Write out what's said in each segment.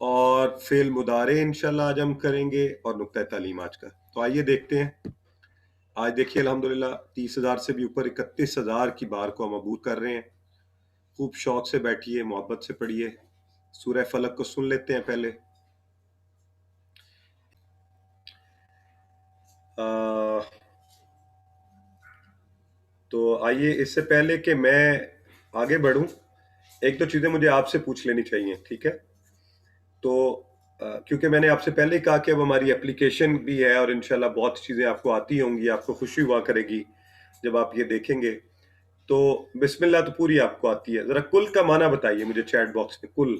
اور فعل مضارع انشاءاللہ آج ہم کریں گے اور نقطہ تعلیم آج کا. تو آئیے دیکھتے ہیں. آج دیکھیے الحمدللہ 30,000 سے بھی اوپر 31,000 کی بار کو ہم عبور کر رہے ہیں. خوب شوق سے بیٹھیے, محبت سے پڑھیے. سورہ فلق کو سن لیتے ہیں پہلے. تو آئیے, اس سے پہلے کہ میں آگے بڑھوں, ایک دو چیزیں مجھے آپ سے پوچھ لینی چاہیے, ٹھیک ہے؟ تو کیونکہ میں نے آپ سے پہلے ہی کہا کہ اب ہماری اپلیکیشن بھی ہے اور انشاءاللہ بہت چیزیں آپ کو آتی ہوں گی, آپ کو خوشی ہوا کرے گی جب آپ یہ دیکھیں گے. تو بسم اللہ تو پوری آپ کو آتی ہے. ذرا کل کا معنی بتائیے مجھے چیٹ باکس میں. کل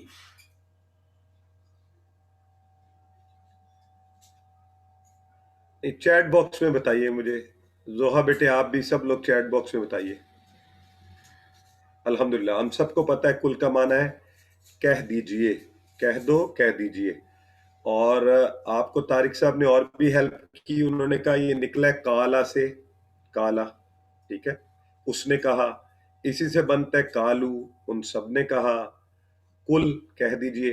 چیٹ باکس میں بتائیے مجھے. زوہا بیٹے آپ بھی سب لوگ چیٹ باکس میں بتائیے. الحمدللہ ہم سب کو پتہ ہے کل کا معنی ہے کہہ دیجئے, کہہ دو, کہہ دیجئے. اور آپ کو طارق صاحب نے اور بھی ہیلپ کی, انہوں نے کہا یہ نکلا ہے کالا سے, کالا, ٹھیک ہے؟ اس نے کہا, اسی سے بنتا ہے کالو, ان سب نے کہا. کل کہہ دیجئے.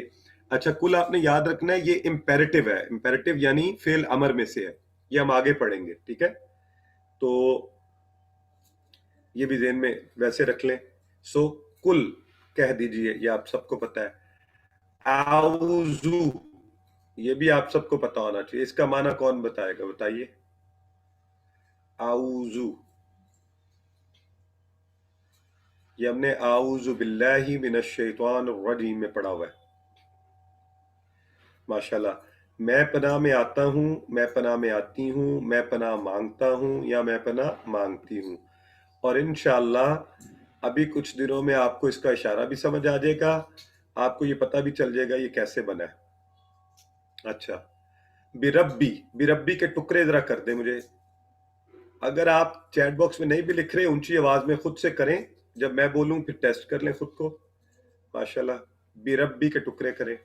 اچھا, کل آپ نے یاد رکھنا ہے یہ امپیریٹو ہے. امپیریٹو یعنی فعل امر میں سے ہے, یہ ہم آگے پڑھیں گے, ٹھیک ہے؟ تو یہ بھی ذہن میں ویسے رکھ لیں. سو کل کہہ دیجئے, یہ آپ سب کو پتہ ہے. اعوذو, یہ بھی آپ سب کو پتہ ہونا چاہیے. اس کا معنی کون بتائے گا, بتائیے. اعوذو, یہ ہم نے اعوذ باللہ من الشیطان الرجیم میں پڑھا ہوا ہے. ماشاءاللہ. میں پناہ میں آتا ہوں, میں پناہ میں آتی ہوں, میں پناہ مانگتا ہوں یا میں پناہ مانگتی ہوں. اور انشاءاللہ ابھی کچھ دنوں میں آپ کو اس کا اشارہ بھی سمجھ آ جائے گا, آپ کو یہ پتہ بھی چل جائے گا یہ کیسے بنا ہے. اچھا, بربی, بربی کے ٹکڑے ذرا کر دیں مجھے. اگر آپ چیٹ باکس میں نہیں بھی لکھ رہے, اونچی آواز میں خود سے کریں, جب میں بولوں پھر ٹیسٹ کر لیں خود کو. ماشاءاللہ, بربی کے ٹکڑے کریں.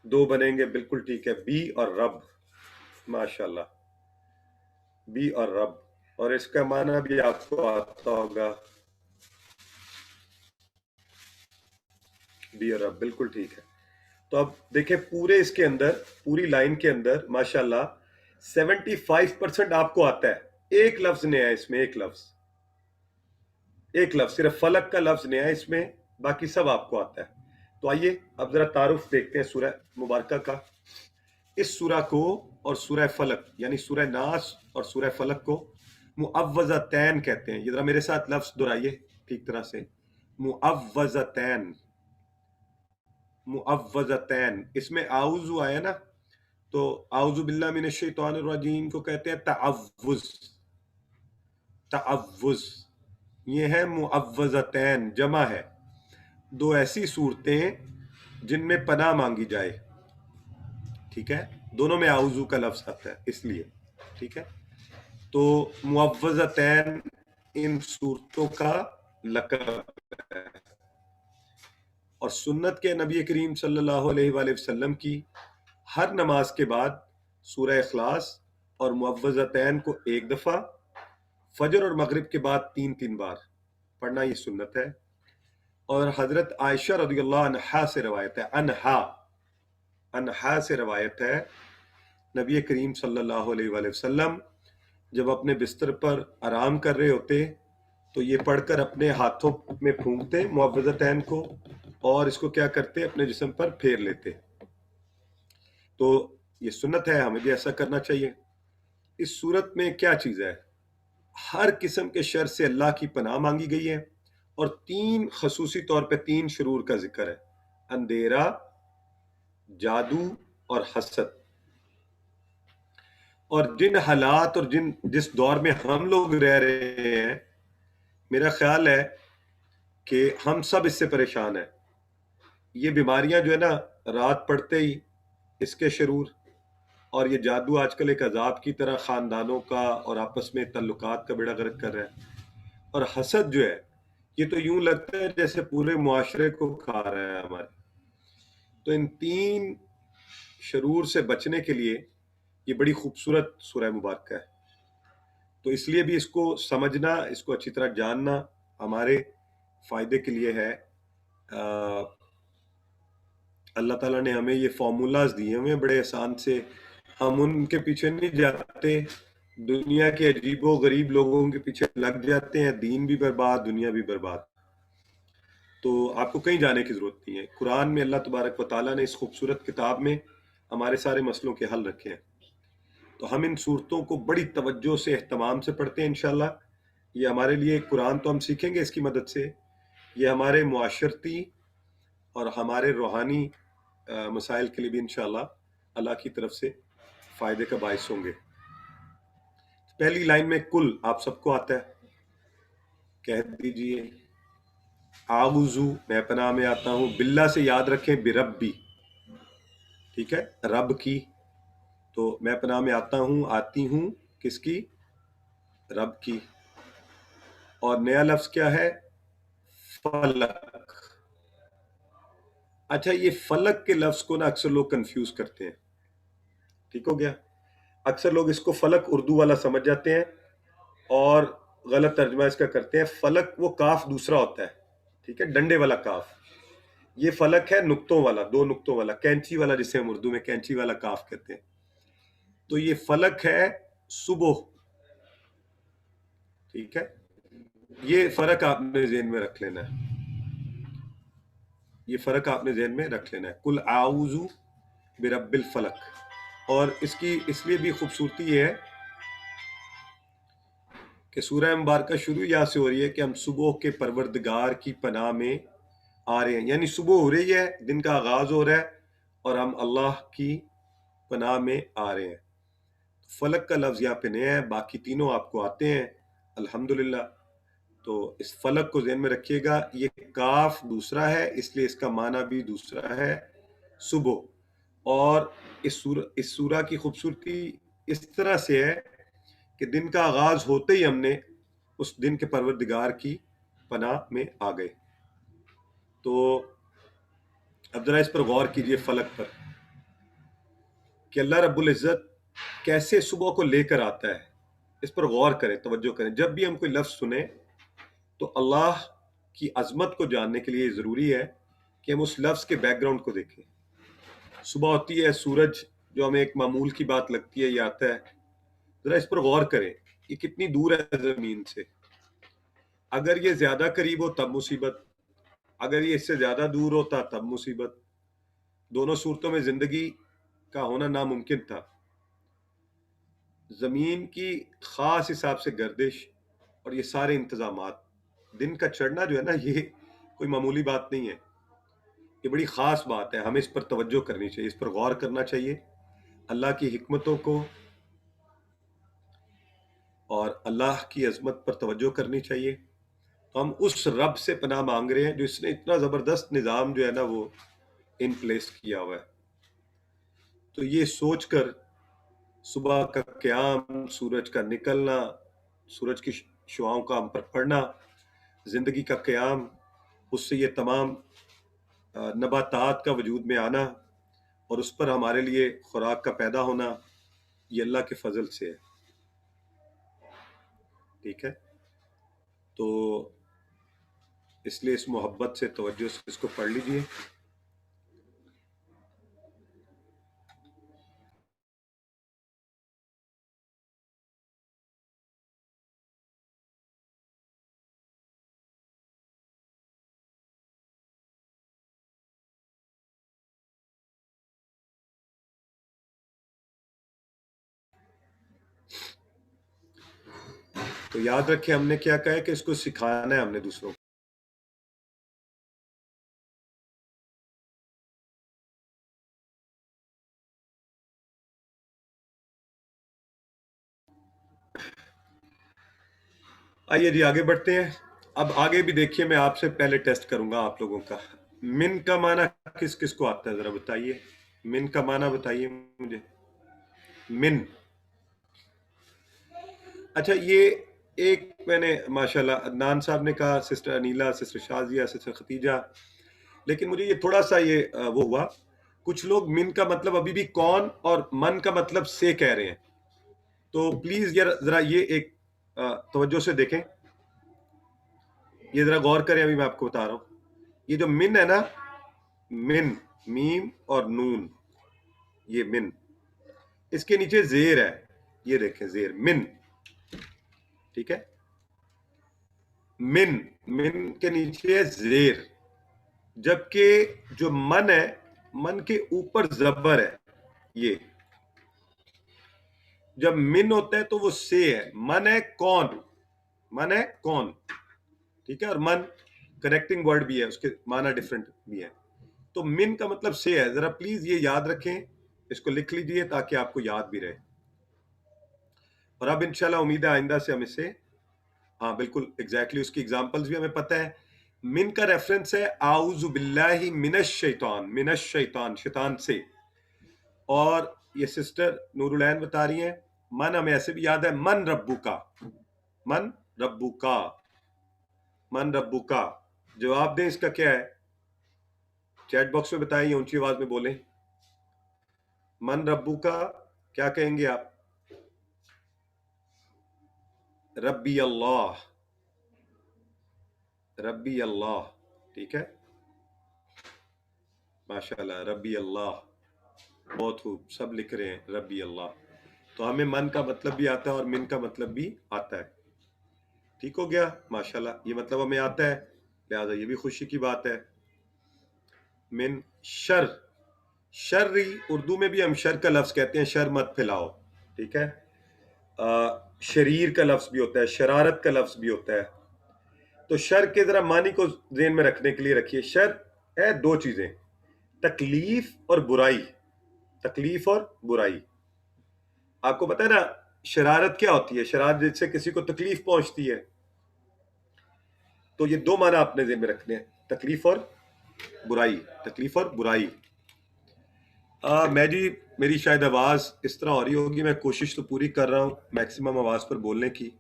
دو بنیں گے, بالکل ٹھیک ہے. بی اور رب, ماشاءاللہ, بی اور رب. اور اس کا معنی بھی آپ کو آتا ہوگا, بی اور رب, بالکل ٹھیک ہے. تو اب دیکھیں پورے اس کے اندر, پوری لائن کے اندر ماشاءاللہ 75% آپ کو آتا ہے. ایک لفظ نیا ہے اس میں, ایک لفظ, ایک لفظ, صرف فلک کا لفظ نیا ہے اس میں, باقی سب آپ کو آتا ہے. تو آئیے اب ذرا تعارف دیکھتے ہیں سورہ مبارکہ کا. اس سورہ کو اور سورہ فلق یعنی سورہ ناس اور سورہ فلق کو معوذتین کہتے ہیں. یہ ذرا میرے ساتھ لفظ دہرائیے ٹھیک طرح سے, معوذتین, معوذتین. اس میں اعوذ آیا نا, تو اعوذ باللہ من الشیطان الرجیم کو کہتے ہیں تعوذ, تعوذ. یہ ہے معوذتین, جمع ہے. دو ایسی صورتیں جن میں پناہ مانگی جائے, ٹھیک ہے؟ دونوں میں اعوذ کا لفظ آتا ہے اس لیے, ٹھیک ہے؟ تو معوذتین ان صورتوں کا لقب ہے. اور سنت کے نبی کریم صلی اللہ علیہ وآلہ وسلم کی ہر نماز کے بعد سورہ اخلاص اور معوذتین کو ایک دفعہ, فجر اور مغرب کے بعد 3 بار پڑھنا یہ سنت ہے. اور حضرت عائشہ رضی اللہ عنہا سے روایت ہے, انہا سے روایت ہے, نبی کریم صلی اللہ علیہ وآلہ وسلم جب اپنے بستر پر آرام کر رہے ہوتے تو یہ پڑھ کر اپنے ہاتھوں میں پھونکتے معوذتین کو, اور اس کو کیا کرتے, اپنے جسم پر پھیر لیتے. تو یہ سنت ہے, ہمیں بھی ایسا کرنا چاہیے. اس صورت میں کیا چیز ہے, ہر قسم کے شر سے اللہ کی پناہ مانگی گئی ہے, اور 3 خصوصی طور پہ 3 شرور کا ذکر ہے, اندھیرا, جادو اور حسد. اور جن حالات اور جس دور میں ہم لوگ رہ رہے ہیں, میرا خیال ہے کہ ہم سب اس سے پریشان ہیں. یہ بیماریاں جو ہے نا, رات پڑتے ہی اس کے شرور, اور یہ جادو آج کل ایک عذاب کی طرح خاندانوں کا اور آپس میں تعلقات کا بیڑا غرق کر رہا ہے. اور حسد جو ہے, یہ تو یوں لگتا ہے جیسے پورے معاشرے کو کھا رہا ہے ہمارے. تو ان 3 شرور سے بچنے کے لیے یہ بڑی خوبصورت سورہ مبارکہ ہے. تو اس لیے بھی اس کو سمجھنا, اس کو اچھی طرح جاننا ہمارے فائدے کے لیے ہے. اللہ تعالیٰ نے ہمیں یہ فارمولاز دیے ہوئے بڑے آسان سے، ہم ان کے پیچھے نہیں جاتے، دنیا کے عجیب و غریب لوگوں کے پیچھے لگ جاتے ہیں، دین بھی برباد، دنیا بھی برباد۔ تو آپ کو کہیں جانے کی ضرورت نہیں ہے، قرآن میں اللہ تبارک و تعالیٰ نے اس خوبصورت کتاب میں ہمارے سارے مسئلوں کے حل رکھے ہیں۔ تو ہم ان صورتوں کو بڑی توجہ سے، اہتمام سے پڑھتے ہیں انشاءاللہ۔ یہ ہمارے لیے قرآن تو ہم سیکھیں گے اس کی مدد سے، یہ ہمارے معاشرتی اور ہمارے روحانی مسائل کے لیے بھی انشاءاللہ اللہ کی طرف سے فائدے کا باعث ہوں گے۔ پہلی لائن میں کل آپ سب کو آتا ہے، کہہ دیجئے اعوذ، میں پناہ میں آتا ہوں، باللہ سے یاد رکھیں، بربی، ٹھیک ہے، رب کی، تو میں پناہ میں آتا ہوں، آتی ہوں کس کی؟ رب کی۔ اور نیا لفظ کیا ہے؟ فلک۔ اچھا، یہ فلک کے لفظ کو نا اکثر لوگ کنفیوز کرتے ہیں، ٹھیک ہو گیا؟ اکثر لوگ اس کو فلک اردو والا سمجھ جاتے ہیں اور غلط ترجمہ اس کا کرتے ہیں۔ فلک وہ کاف دوسرا ہوتا ہے، ٹھیک ہے، ڈنڈے والا کاف۔ یہ فلک ہے نقطوں والا، 2 نقطوں والا، کینچی والا، جسے ہم اردو میں کینچی والا کاف کہتے ہیں۔ تو یہ فلک ہے صبح، ٹھیک ہے، یہ فرق آپ نے ذہن میں رکھ لینا ہے، یہ فرق آپ نے ذہن میں رکھ لینا ہے، کل اعوذ برب الفلق۔ اور اس کی اس لیے بھی خوبصورتی یہ ہے کہ سورہ مبارکہ شروع یہاں سے ہو رہی ہے کہ ہم صبح کے پروردگار کی پناہ میں آ رہے ہیں، یعنی صبح ہو رہی ہے، دن کا آغاز ہو رہا ہے اور ہم اللہ کی پناہ میں آ رہے ہیں۔ فلک کا لفظ یہاں پہ نیا ہے، باقی تینوں آپ کو آتے ہیں الحمدللہ۔ تو اس فلک کو ذہن میں رکھیے گا، یہ کاف دوسرا ہے، اس لیے اس کا معنی بھی دوسرا ہے، صبح۔ اور اس سورہ کی خوبصورتی اس طرح سے ہے کہ دن کا آغاز ہوتے ہی ہم نے اس دن کے پروردگار کی پناہ میں آ گئے۔ تو اب ذرا اس پر غور کیجئے، فلک پر، کہ اللہ رب العزت کیسے صبح کو لے کر آتا ہے، اس پر غور کریں، توجہ کریں۔ جب بھی ہم کوئی لفظ سنیں تو اللہ کی عظمت کو جاننے کے لیے ضروری ہے کہ ہم اس لفظ کے بیک گراؤنڈ کو دیکھیں۔ صبح ہوتی ہے، سورج جو ہمیں ایک معمول کی بات لگتی ہے یہ آتا ہے، ذرا اس پر غور کریں، یہ کتنی دور ہے زمین سے۔ اگر یہ زیادہ قریب ہو تب مصیبت، اگر یہ اس سے زیادہ دور ہوتا تب مصیبت۔ دونوں صورتوں میں زندگی کا ہونا ناممکن تھا۔ زمین کی خاص حساب سے گردش اور یہ سارے انتظامات، دن کا چڑھنا جو ہے نا، یہ کوئی معمولی بات نہیں ہے، یہ بڑی خاص بات ہے، ہمیں اس پر توجہ کرنی چاہیے، اس پر غور کرنا چاہیے، اللہ کی حکمتوں کو اور اللہ کی عظمت پر توجہ کرنی چاہیے۔ تو ہم اس رب سے پناہ مانگ رہے ہیں جو اس نے اتنا زبردست نظام جو ہے نا وہ ان پلیس کیا ہوا ہے۔ تو یہ سوچ کر صبح کا قیام، سورج کا نکلنا، سورج کی شعاؤں کا ہم پر پڑنا، زندگی کا قیام، اس سے یہ تمام نباتات کا وجود میں آنا اور اس پر ہمارے لیے خوراک کا پیدا ہونا، یہ اللہ کے فضل سے ہے، ٹھیک ہے۔ تو اس لیے اس محبت سے، توجہ سے اس کو پڑھ لیجئے۔ تو یاد رکھیں ہم نے کیا کہا ہے کہ اس کو سکھانا ہے ہم نے دوسروں کو۔ آئیے جی آگے بڑھتے ہیں۔ اب آگے بھی دیکھیے، میں آپ سے پہلے ٹیسٹ کروں گا آپ لوگوں کا۔ من کا معنی کس کس کو آتا ہے ذرا بتائیے، من کا معنی بتائیے مجھے، من۔ اچھا، یہ ایک میں نے ماشاءاللہ عدنان صاحب نے کہا، sister Anila, sister Shazia, sister Khatija, لیکن مجھے یہ تھوڑا سا یہ وہ ہوا، کچھ لوگ من کا مطلب ابھی بھی کون اور من کا مطلب سے کہہ رہے ہیں۔ تو پلیز ذرا یہ ایک توجہ سے دیکھیں، یہ ذرا غور کریں، ابھی میں آپ کو بتا رہا ہوں۔ یہ جو من ہے نا، من، میم اور نون، یہ من، اس کے نیچے زیر ہے، یہ دیکھیں زیر من، ٹھیک ہے، من کے نیچے زیر، جبکہ جو من ہے، من کے اوپر زبر ہے، یہ جب من ہوتا ہے تو وہ سے ہے، من ہے کون، من ہے کون، ٹھیک ہے، اور من کنیکٹنگ ورڈ بھی ہے، اس کے معنی ڈفرنٹ بھی ہے، تو من کا مطلب سے ہے، ذرا پلیز یہ یاد رکھیں، اس کو لکھ لیجئے تاکہ آپ کو یاد بھی رہے، اور اب انشاءاللہ امید ہے آئندہ سے ہم اسے، ہاں بالکل ایگزیکٹلی اس کی ایگزامپلز بھی ہمیں پتہ ہے. من کا ریفرنس ہے اعوذ باللہ من الشیطان، شیطان سے، اور یہ سسٹر نور العین بتا رہی ہیں من ہمیں ایسے بھی یاد ہے من ربکا، من ربکا، من ربکا. جواب دیں اس کا کیا ہے، چیٹ باکس میں بتائیں یا اونچی آواز میں بولیں، من ربکا کیا کہیں گے آپ، ربی اللہ، ربی اللہ، ٹھیک ہے، ماشاءاللہ ربی اللہ، بہت خوب، سب لکھ رہے ہیں ربی اللہ. تو ہمیں من کا مطلب بھی آتا ہے اور من کا مطلب بھی آتا ہے، ٹھیک ہو گیا، ماشاءاللہ یہ مطلب ہمیں آتا ہے، لہذا یہ بھی خوشی کی بات ہے. من شر، شرری اردو میں بھی ہم شر کا لفظ کہتے ہیں، شر مت پھیلاؤ، ٹھیک ہے، شریر کا لفظ بھی ہوتا ہے، شرارت کا لفظ بھی ہوتا ہے. تو شر کے ذرا معنی کو ذہن میں رکھنے کے لیے رکھیے، شر ہے دو چیزیں، تکلیف اور برائی، تکلیف اور برائی. آپ کو پتہ ہے نا شرارت کیا ہوتی ہے، شرارت جس سے کسی کو تکلیف پہنچتی ہے، تو یہ دو معنی آپ نے ذہن میں رکھنے ہیں، تکلیف اور برائی، تکلیف اور برائی. میں جی میری شاید آواز اس طرح ہو رہی ہوگی، میں کوشش تو پوری کر رہا ہوں میکسیمم آواز پر بولنے کی.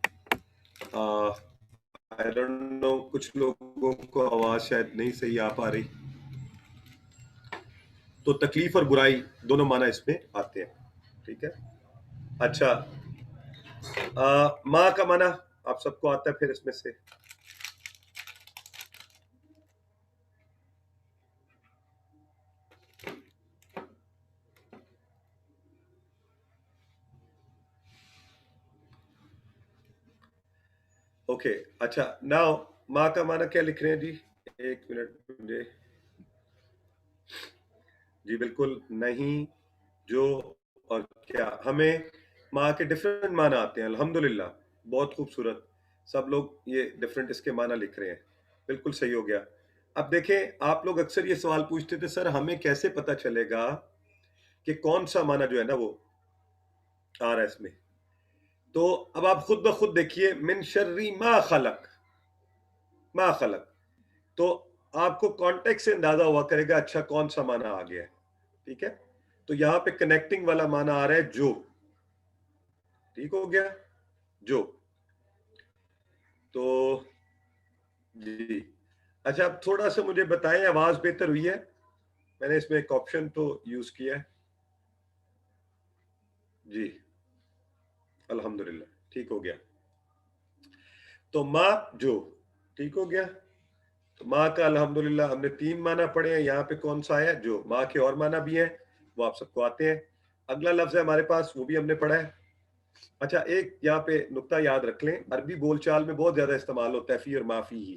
I don't know، کچھ لوگوں کو آواز شاید نہیں صحیح آ پا رہی. تو تکلیف اور برائی دونوں معنی اس میں آتے ہیں، ٹھیک ہے. اچھا، ماں کا معنی آپ سب کو آتا ہے پھر اس میں سے، اوکے. اچھا ناؤ ماں کا معنی کیا لکھ رہے ہیں جی، ایک منٹ مجھے، جی بالکل نہیں، جو اور کیا، ہمیں ماں کے ڈفرینٹ معنی آتے ہیں، الحمدللہ بہت خوبصورت، سب لوگ یہ ڈفرینٹ اس کے معنی لکھ رہے ہیں، بالکل صحیح ہو گیا. اب دیکھیں آپ لوگ اکثر یہ سوال پوچھتے تھے سر ہمیں کیسے پتا چلے گا کہ کون سا معنی جو ہے نا وہ آ رہا ہے اس میں. تو اب آپ خود بخود دیکھیے، من شر ما خلق، ما خلق، تو آپ کو کانٹیکٹ سے اندازہ ہوا کرے گا اچھا کون سا معنی آ گیا ہے، ٹھیک ہے. تو یہاں پہ کنیکٹنگ والا معنی آ رہا ہے جو، ٹھیک ہو گیا، جو. تو جی اچھا اب تھوڑا سا مجھے بتائیں آواز بہتر ہوئی ہے، میں نے اس میں ایک آپشن تو یوز کیا ہے، جی الحمدللہ ٹھیک ہو گیا. تو ماں جو، ٹھیک ہو گیا. تو ماں کا الحمدللہ ہم نے 3 معنی پڑھے ہیں، یہاں پہ کون سا آیا جو، ماں کے اور معنی بھی ہیں وہ آپ سب کو آتے ہیں. اگلا لفظ ہے ہمارے پاس، وہ بھی ہم نے پڑھا ہے. اچھا ایک یہاں پہ نقطہ یاد رکھ لیں، عربی بول چال میں بہت زیادہ استعمال ہوتا ہے فی اور ما فی ہی.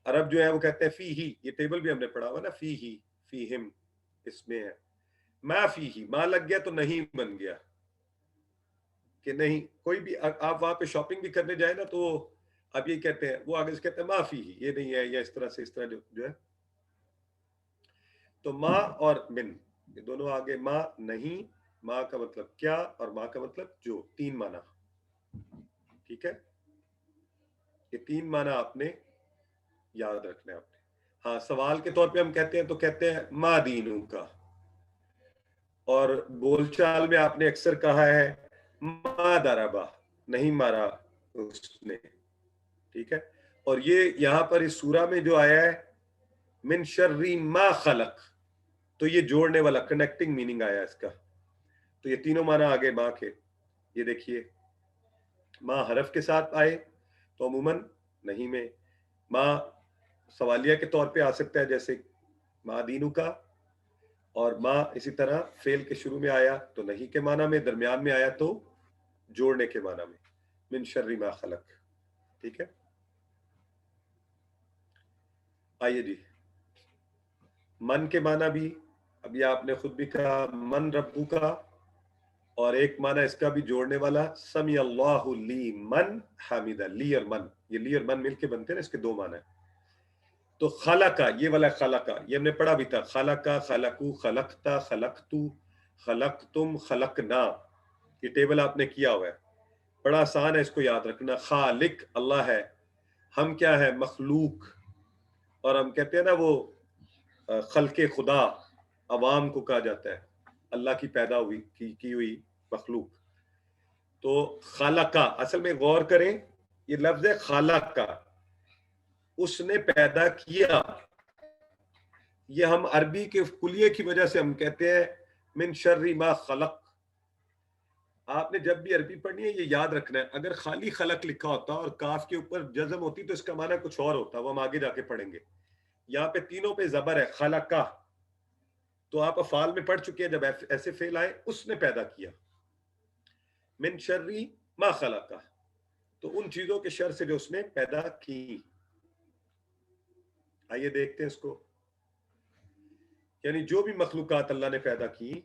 عرب جو ہے وہ کہتے ہیں فی ہی، یہ ٹیبل بھی ہم نے پڑھا ہوا نا، فی ہی، فی ہم اس میں ہے، ما فی ہی، ما لگ گیا تو نہیں بن گیا، کہ نہیں کوئی بھی آپ وہاں پہ شاپنگ بھی کرنے جائیں نا تو اب یہ کہتے ہیں، وہ آگے سے کہتے ہیں ما فی ہی، یہ نہیں ہے، یا اس طرح سے، اس طرح جو ہے. تو ماں اور من یہ دونوں آگے، ماں نہیں، ماں کا مطلب کیا، اور ماں کا مطلب جو، 3 معنی، ٹھیک ہے. یہ 3 معنی آپ نے یاد رکھنا ہے آپ نے. ہاں سوال کے طور پہ ہم کہتے ہیں تو کہتے ہیں ما دینوں کا، اور بول چال میں آپ نے اکثر کہا ہے ما دربا، نہیں مارا اس نے، ٹھیک ہے. اور یہ یہاں پر اس سورہ میں جو آیا ہے من شر ما خلق، تو یہ جوڑنے والا کنیکٹنگ میننگ آیا اس کا. تو یہ تینوں معنی آگے ماں کے، یہ دیکھیے ماں حرف کے ساتھ آئے تو عموماً نہیں میں، ماں سوالیہ کے طور پہ آ سکتا ہے جیسے ما دینو کا، اور ما اسی طرح فعل کے شروع میں آیا تو نہیں کے معنی میں، درمیان میں آیا تو جوڑنے کے معنی میں، من شر ما خلق. ٹھیک ہے، آئیے جی، من کے معنی بھی ابھی آپ نے خود بھی کہا، من ربو کا، اور ایک معنی اس کا بھی جوڑنے والا، سمی اللہ لی من حامدہ. لی اور من، یہ لی اور من مل کے بنتے ہیں نا، اس کے دو معنی ہیں. تو خلقہ، یہ والا خلقہ یہ ہم نے پڑھا بھی تھا، خلقہ، خلقو، خلقتا، خلقتو، خلقتم، خلقنا. یہ ٹیبل آپ نے کیا ہوا ہے، بڑا آسان ہے اس کو یاد رکھنا. خالق اللہ ہے، ہم کیا ہے؟ مخلوق. اور ہم کہتے ہیں نا وہ خلق خدا عوام کو کہا جاتا ہے، اللہ کی پیدا ہوئی کی ہوئی مخلوق. تو خالقہ اصل میں غور کریں، یہ لفظ ہے خالقہ، اس نے پیدا کیا. یہ ہم عربی کے کلیے کی وجہ سے ہم کہتے ہیں من شر ما خلق. آپ نے جب بھی عربی پڑھنی ہے یہ یاد رکھنا ہے، اگر خالی خلق لکھا ہوتا اور کاف کے اوپر جزم ہوتی تو اس کا معنی کچھ اور ہوتا، وہ ہم آگے جا کے پڑھیں گے. یہاں پہ تینوں پہ زبر ہے، خلقہ. تو آپ افعال میں پڑھ چکے ہیں، جب ایسے فعل آئے اس نے پیدا کیا. من شر ما خلق، تو ان چیزوں کے شر سے جو اس نے پیدا کی. آئیے دیکھتے ہیں اس کو. یعنی جو بھی مخلوقات اللہ نے پیدا کی،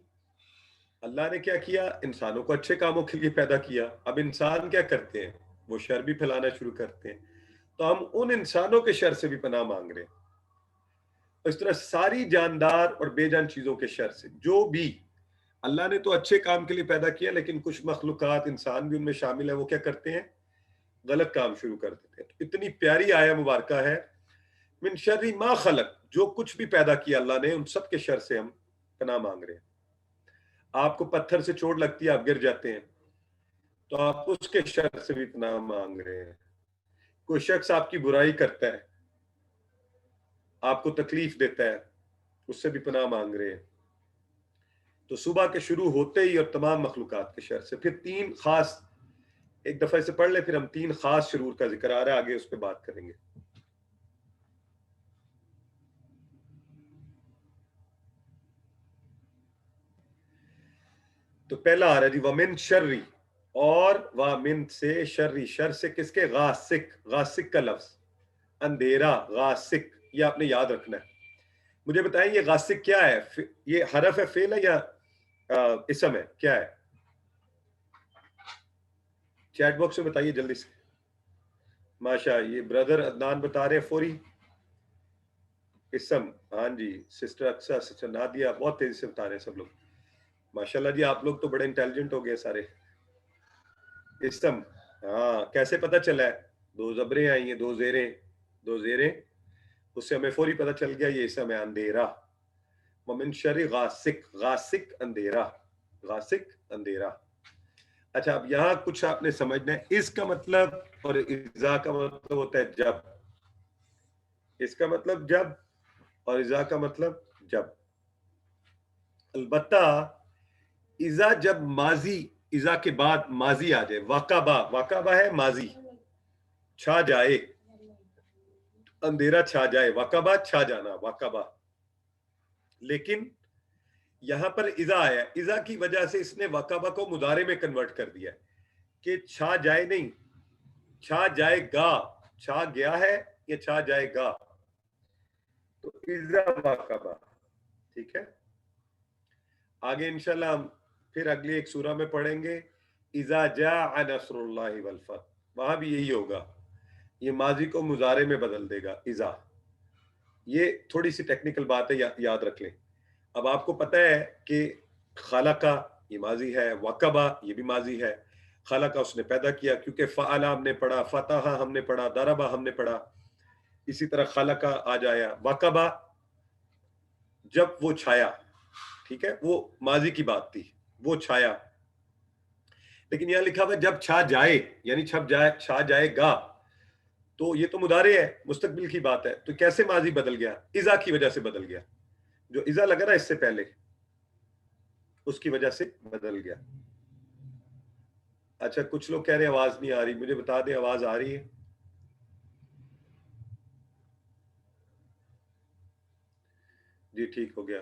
اللہ نے کیا کیا؟ انسانوں کو اچھے کاموں کے لیے پیدا کیا. اب انسان کیا کرتے ہیں؟ وہ شر بھی پھیلانا شروع کرتے ہیں. تو ہم ان انسانوں کے شر سے بھی پناہ مانگ رہے ہیں. اس طرح ساری جاندار اور بے جان چیزوں کے شر سے، جو بھی اللہ نے تو اچھے کام کے لیے پیدا کیا، لیکن کچھ مخلوقات، انسان بھی ان میں شامل ہیں، وہ کیا کرتے ہیں؟ غلط کام شروع کر دیتے ہیں. تو اتنی پیاری آیہ مبارکہ ہے، من شر ما خلق، جو کچھ بھی پیدا کیا اللہ نے، ان سب کے شر سے ہم پناہ مانگ رہے ہیں. آپ کو پتھر سے چوٹ لگتی ہے، آپ گر جاتے ہیں، تو آپ اس کے شر سے بھی پناہ مانگ رہے ہیں. کوئی شخص آپ کی برائی کرتا ہے، آپ کو تکلیف دیتا ہے، اس سے بھی پناہ مانگ رہے ہیں. تو صبح کے شروع ہوتے ہی اور تمام مخلوقات کے شر سے. پھر تین خاص، ایک دفعہ اسے پڑھ لیں، پھر ہم تین خاص شرور کا ذکر آ رہا ہے، آگے اس پہ بات کریں گے. تو پہلا آ رہا ہے جی، ومن شرری، اور ومن سے، شرری شر سے، کس کے؟ غاسق. غاسق کا لفظ اندھیرا، غاسق، یہ آپ نے یاد رکھنا ہے. مجھے بتائیں یہ غاسق کیا ہے؟ یہ حرف ہے، فعل ہے، یا اسم ہے؟ کیا ہے؟ چیٹ باکس میں بتائیے جلدی سے. ماشا، یہ بردر عدنان بتا رہے ہیں فوری. اسم، ہاں جی. سسٹر اقصا، سسٹر نادیہ بہت تیزی سے بتا رہے ہیں سب لوگ. ماشاءاللہ جی، آپ لوگ تو بڑے انٹیلیجنٹ ہو گئے سارے. اسم، ہاں، کیسے پتہ چلا ہے؟ دو زبریں آئی ہیں، دو زیریں، دو زیریں، اس سے ہمیں فوری پتہ چل گیا یہ اسم ہے، اندھیرا. ومن شر غاسق، غاسق اندھیرا، غاسق اندھیرا. اچھا، اب یہاں کچھ آپ نے سمجھنا ہے. اس کا مطلب اور اذا کا مطلب ہوتا ہے جب. اس کا مطلب جب، اور اذا کا مطلب جب. البتہ اذا جب ماضی، اذا کے بعد ماضی آ جائے، واقعہ، واقعہ ہے ماضی، چھا جائے، اندھیرا چھا جائے، واقعہ چھا جانا، واقعہ. لیکن یہاں پر اذا آیا، اذا کی وجہ سے اس نے واقعہ کو مضارع میں کنورٹ کر دیا کہ چھا جائے نہیں، چھا جائے گا. چھا گیا ہے یا چھا جائے گا. تو اذا واقعہ. ٹھیک ہے، آگے انشاءاللہ ہم پھر اگلی ایک سورہ میں پڑھیں گے، اذا جاء نصر اللہ والفتح، وہاں بھی یہی ہوگا، یہ ماضی کو مضارع میں بدل دے گا اذا. یہ تھوڑی سی ٹیکنیکل بات ہے، یاد رکھ لیں. اب آپ کو پتہ ہے کہ خلقہ یہ ماضی ہے، وقبہ یہ بھی ماضی ہے. خلقہ اس نے پیدا کیا، کیونکہ فعل ہم نے پڑھا، فتح ہم نے پڑھا، ضربہ ہم نے پڑھا. اسی طرح خلقہ آ جایا. وقبہ جب وہ چھایا، ٹھیک ہے، وہ ماضی کی بات تھی، وہ چھایا. لیکن یہاں لکھا ہوا جب چھا جائے، یعنی چھا جائے گا، تو یہ تو مضارع ہے، مستقبل کی بات ہے. تو کیسے ماضی بدل گیا؟ اذا کی وجہ سے بدل گیا. جو اذا لگا نا اس سے پہلے، اس کی وجہ سے بدل گیا. اچھا، کچھ لوگ کہہ رہے ہیں آواز نہیں آ رہی، مجھے بتا دیں آواز آ رہی ہے؟ جی ٹھیک ہو گیا.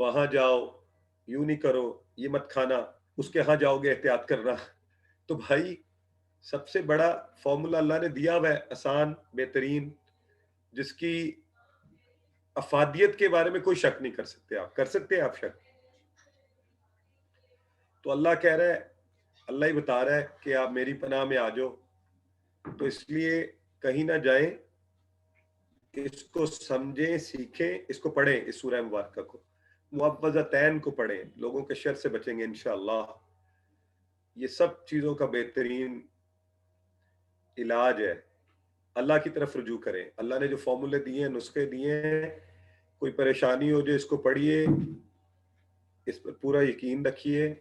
وہاں جاؤ یوں نہیں کرو، یہ مت کھانا، اس کے ہاں جاؤ گے احتیاط کرنا. تو بھائی سب سے بڑا فارمولا اللہ نے دیا ہوا ہے، آسان بہترین، جس کی افادیت کے بارے میں کوئی شک نہیں کر سکتے. آپ کر سکتے ہیں آپ شک؟ تو اللہ کہہ رہا ہے، اللہ ہی بتا رہا ہے کہ آپ میری پناہ میں آ جاؤ. تو اس لیے کہیں نہ جائیں، اس کو سمجھیں، سیکھیں، اس کو پڑھیں، اس سورہ مبارکہ کو، معوذتین کو پڑھیں، لوگوں کے شر سے بچیں گے انشاءاللہ. یہ سب چیزوں کا بہترین علاج ہے. اللہ کی طرف رجوع کریں. اللہ نے جو فارمولے دیے ہیں، نسخے دیے ہیں، کوئی پریشانی ہو جائے اس کو پڑھیے، اس پر پورا یقین رکھیے،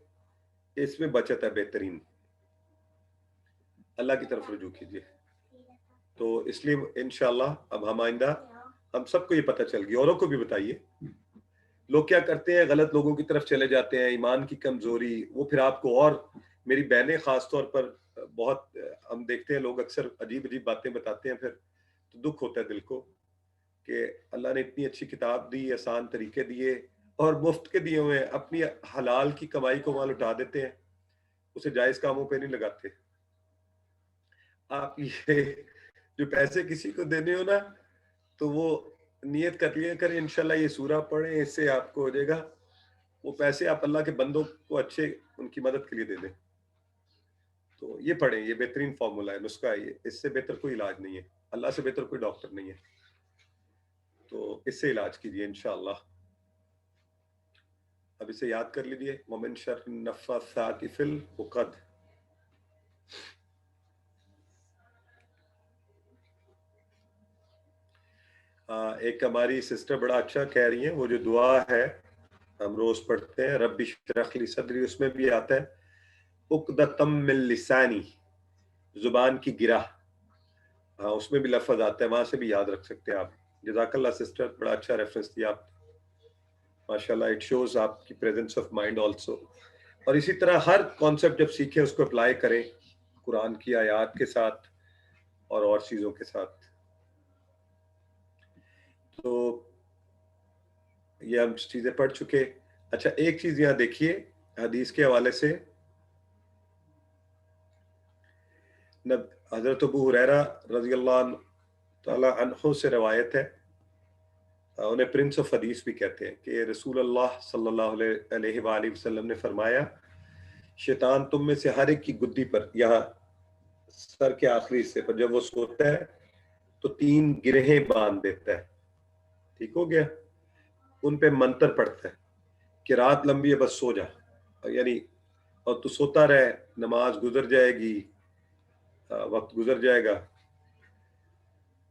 اس میں بچت ہے بہترین. اللہ کی طرف رجوع کیجیے. تو اس لیے انشاءاللہ اب ہم آئندہ، ہم سب کو یہ پتہ چل گیا، اوروں کو بھی بتائیے. لوگ کیا کرتے ہیں، غلط لوگوں کی طرف چلے جاتے ہیں، ایمان کی کمزوری، وہ پھر آپ کو، اور میری بہنیں خاص طور پر بہت، ہم دیکھتے ہیں لوگ اکثر عجیب عجیب باتیں بتاتے ہیں، پھر تو دکھ ہوتا ہے دل کو کہ اللہ نے اتنی اچھی کتاب دی، آسان طریقے دیے، اور مفت کے دیے ہوئے ہیں، اپنی حلال کی کمائی کو وہاں لٹا دیتے ہیں، اسے جائز کاموں پہ نہیں لگاتے. آپ یہ جو پیسے کسی کو دینے ہو نا، تو وہ نیت کر لیا کریں انشاءاللہ یہ سورہ پڑھیں، اس سے آپ کو ہو جائے گا. وہ پیسے آپ اللہ کے بندوں کو اچھے ان کی مدد کے لیے دے دیں. تو یہ پڑھیں، یہ بہترین فارمولا ہے، نسخہ ہے یہ، اس سے بہتر کوئی علاج نہیں ہے، اللہ سے بہتر کوئی ڈاکٹر نہیں ہے. تو اس سے علاج کیجیے انشاءاللہ. اب اسے یاد کر لیجیے، وَمِن شَرِّ النَّفَّاثَاتِ فِی الْعُقَدِ. ایک ہماری سسٹر بڑا اچھا کہہ رہی ہیں، وہ جو دعا ہے ہم روز پڑھتے ہیں، رب اشرح لی صدری، اس میں بھی آتا ہے عقدۃ من لسانی، زبان کی گرہ. ہاں اس میں بھی لفظ آتا ہے، وہاں سے بھی یاد رکھ سکتے ہیں آپ. جزاک اللہ سسٹر، بڑا اچھا ریفرنس دیا آپ، ماشاءاللہ. اٹ شوز آپ کی پریزنس آف مائنڈ آلسو. اور اسی طرح ہر کانسیپٹ جب سیکھیں اس کو اپلائی کریں قرآن کی آیات کے ساتھ اور چیزوں کے ساتھ. تو یہ ہم چیزیں پڑھ چکے. اچھا ایک چیز یہاں دیکھیے حدیث کے حوالے سے، حضرت ابو ہریرہ رضی اللہ تعالی عنہ سے روایت ہے، انہیں پرنس آف حدیث بھی کہتے ہیں، کہ رسول اللہ صلی اللہ علیہ وآلہ وسلم نے فرمایا، شیطان تم میں سے ہر ایک کی گدی پر، یہاں سر کے آخری حصے پر، جب وہ سوتا ہے تو 3 گرہیں باندھ دیتا ہے. ٹھیک ہو گیا؟ ان پہ منتر پڑتا ہے کہ رات لمبی ہے بس سو جا، یعنی اور تو سوتا رہے، نماز گزر جائے گی، وقت گزر جائے گا.